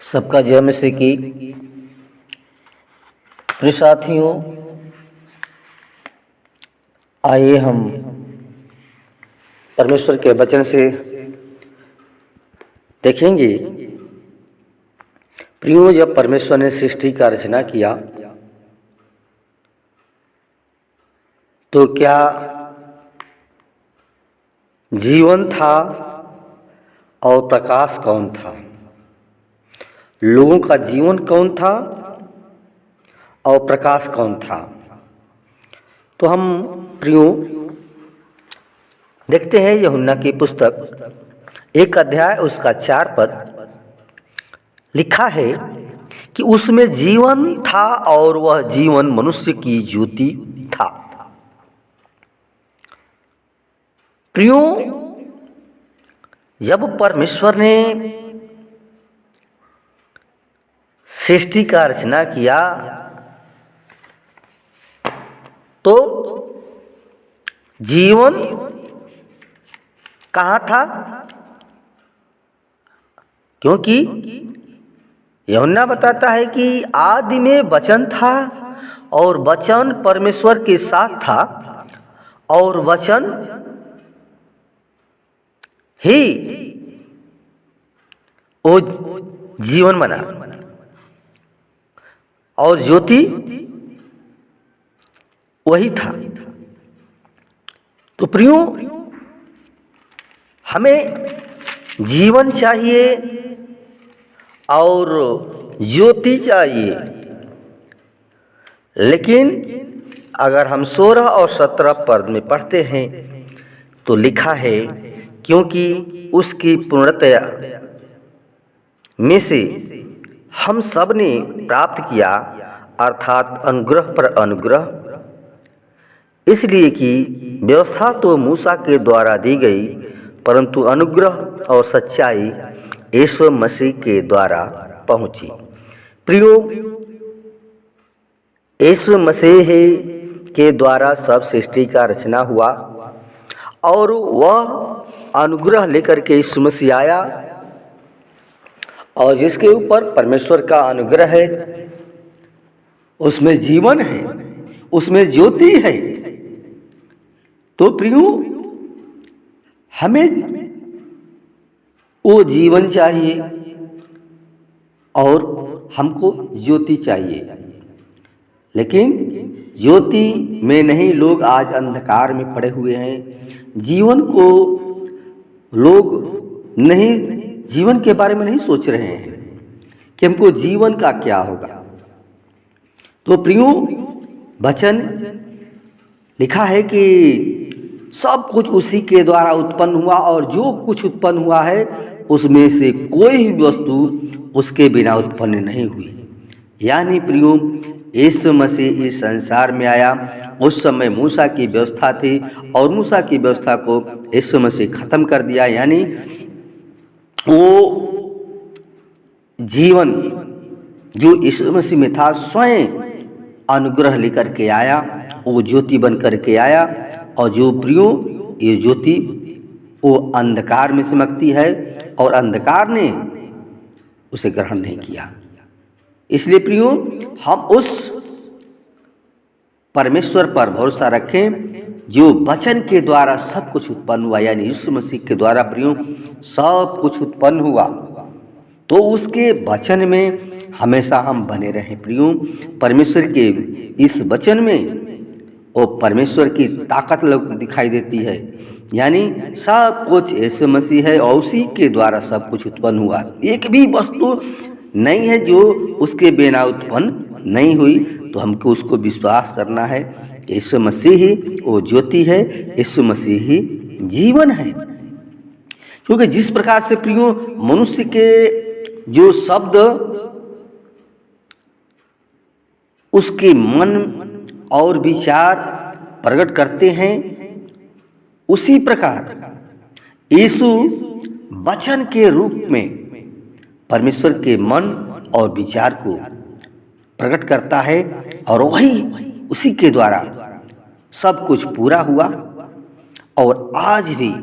सबका जय मसीह की। प्रिय साथियों, आइए हम परमेश्वर के वचन से देखेंगे। प्रियो, जब परमेश्वर ने सृष्टि का रचना किया तो क्या जीवन था और प्रकाश कौन था? लोगों का जीवन कौन था और प्रकाश कौन था? तो हम प्रियो देखते हैं यूहन्ना की पुस्तक 1 अध्याय उसका 4 पद लिखा है कि उसमें जीवन था और वह जीवन मनुष्य की ज्योति था। प्रियो, जब परमेश्वर ने सृष्टि का रचना किया तो जीवन कहाँ था? क्योंकि यूहन्ना बताता है कि आदि में वचन था और वचन परमेश्वर के साथ था और वचन ही वो जीवन बना और ज्योति वही था। तो प्रियो, हमें जीवन चाहिए और ज्योति चाहिए, लेकिन अगर हम 16 और 17 पद में पढ़ते हैं तो लिखा है, क्योंकि उसकी पूर्णतया में से हम सब ने प्राप्त किया, अर्थात अनुग्रह पर अनुग्रह। इसलिए कि व्यवस्था तो मूसा के द्वारा दी गई, परंतु अनुग्रह और सच्चाई यीशु मसीह के द्वारा पहुंची। प्रियो, यीशु मसीह के द्वारा सब सृष्टि का रचना हुआ और वह अनुग्रह लेकर के यीशु मसीह आया और जिसके ऊपर परमेश्वर का अनुग्रह है उसमें जीवन है, उसमें ज्योति है। तो प्रियो, हमें वो जीवन चाहिए और हमको ज्योति चाहिए, लेकिन ज्योति में नहीं, लोग आज अंधकार में पड़े हुए हैं। जीवन को लोग नहीं, जीवन के बारे में नहीं सोच रहे हैं कि हमको जीवन का क्या होगा। तो प्रियो, वचन लिखा है कि सब कुछ उसी के द्वारा उत्पन्न हुआ और जो कुछ उत्पन्न हुआ है उसमें से कोई भी वस्तु उसके बिना उत्पन्न नहीं हुई। यानी प्रियो, यीशु मसीह इस संसार में आया। उस समय मूसा की व्यवस्था थी और मूसा की व्यवस्था को यीशु मसीह खत्म कर दिया। यानी वो जीवन जो यीशु मसीह में था स्वयं अनुग्रह लेकर के आया, वो ज्योति बन कर के आया। और जो प्रियो, ये ज्योति वो अंधकार में सिमटती है और अंधकार ने उसे ग्रहण नहीं किया। इसलिए प्रियो, हम उस परमेश्वर पर भरोसा रखें जो वचन के द्वारा सब कुछ उत्पन्न हुआ, यानी यीशु मसीह के द्वारा प्रियो सब कुछ उत्पन्न हुआ। तो उसके वचन में हमेशा हम बने रहें। प्रियो, परमेश्वर के इस वचन में वो परमेश्वर की ताकत दिखाई देती है। यानी सब कुछ यीशु मसीह है और उसी के द्वारा सब कुछ उत्पन्न हुआ। एक भी वस्तु नहीं है जो उसके बिना उत्पन्न नहीं हुई। तो हमको उसको विश्वास करना है कि यीशु मसीह ही वो ज्योति है, यीशु मसीह ही जीवन है। क्योंकि जिस प्रकार से प्रियो मनुष्य के जो शब्द उसके मन और विचार प्रकट करते हैं, उसी प्रकार यीशु वचन के रूप में परमेश्वर के मन और विचार को प्रकट करता है और वही उसी के द्वारा सब कुछ पूरा हुआ और आज भी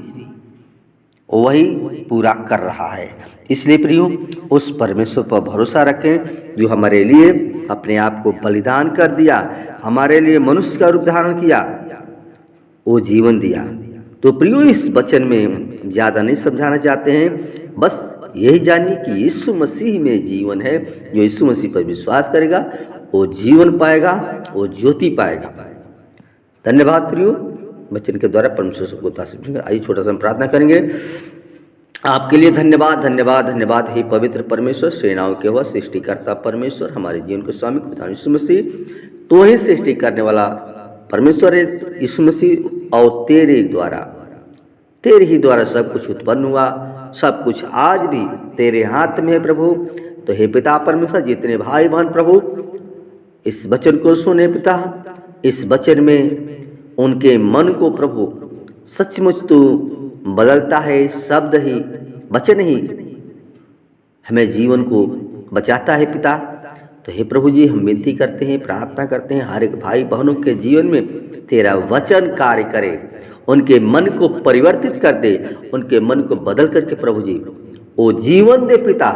वही पूरा कर रहा है। इसलिए प्रियो, उस परमेश्वर पर भरोसा रखें जो हमारे लिए अपने आप को बलिदान कर दिया, हमारे लिए मनुष्य का रूप धारण किया, वो जीवन दिया। तो प्रियो, इस वचन में ज़्यादा नहीं समझाना चाहते हैं, बस यही जानिए कि यीशु मसीह में जीवन है। जो यीशु मसीह पर विश्वास करेगा वो जीवन पाएगा, वो ज्योति पाएगा। धन्यवाद प्रियो, वचन के द्वारा परमेश्वर सबको आशीष। आइए छोटा सा हम प्रार्थना करेंगे। आपके लिए धन्यवाद धन्यवाद धन्यवाद। हे पवित्र परमेश्वर, सेनाओं के वह सृष्टिकर्ता परमेश्वर, हमारे जीवन के स्वामी खुदा यीशु मसीह, तो ही सृष्टि करने वाला परमेश्वर है यीशु मसीह, और तेरे ही द्वारा सब कुछ उत्पन्न हुआ, सब कुछ आज भी तेरे हाथ में है प्रभु। तो हे पिता परमेश्वर, जितने भाई बहन प्रभु इस वचन को सुने पिता, इस वचन में उनके मन को प्रभु सचमुच तू बदलता है। शब्द ही, वचन ही हमें जीवन को बचाता है पिता। तो हे प्रभु जी, हम विनती करते हैं, प्रार्थना करते हैं, हर एक भाई बहनों के जीवन में तेरा वचन कार्य करे, उनके मन को परिवर्तित कर दे, उनके मन को बदल करके प्रभु जी वो जीवन दे पिता,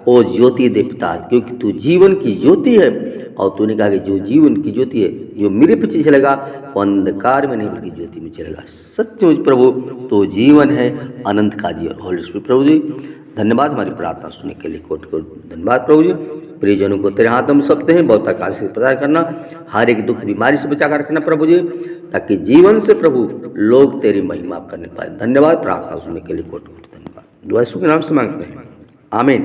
वो ज्योति दे पिता, क्योंकि तू जीवन की ज्योति है। और तूने कहा कि जो जीवन की ज्योति है, जो मेरे पीछे चलेगा वो अंधकार में नहीं बल्कि ज्योति में चलेगा। सचमुच प्रभु तो जीवन है, अनंत का जीवन। होली स्पिरिट प्रभु जी धन्यवाद, हमारी प्रार्थना सुनने के लिए कोट कोट धन्यवाद प्रभु जी। प्रियजनों को तेरे हाथ में सौंपते हैं, बहुत आशीष प्रदान करना, हर एक दुख बीमारी से बचा कर रखना प्रभु जी, ताकि जीवन से प्रभु लोग तेरी महिमा करने पाए। धन्यवाद, प्रार्थना सुनने के लिए कोट कोट धन्यवाद। दुआ यीशु के नाम से मांगते हैं, आमीन।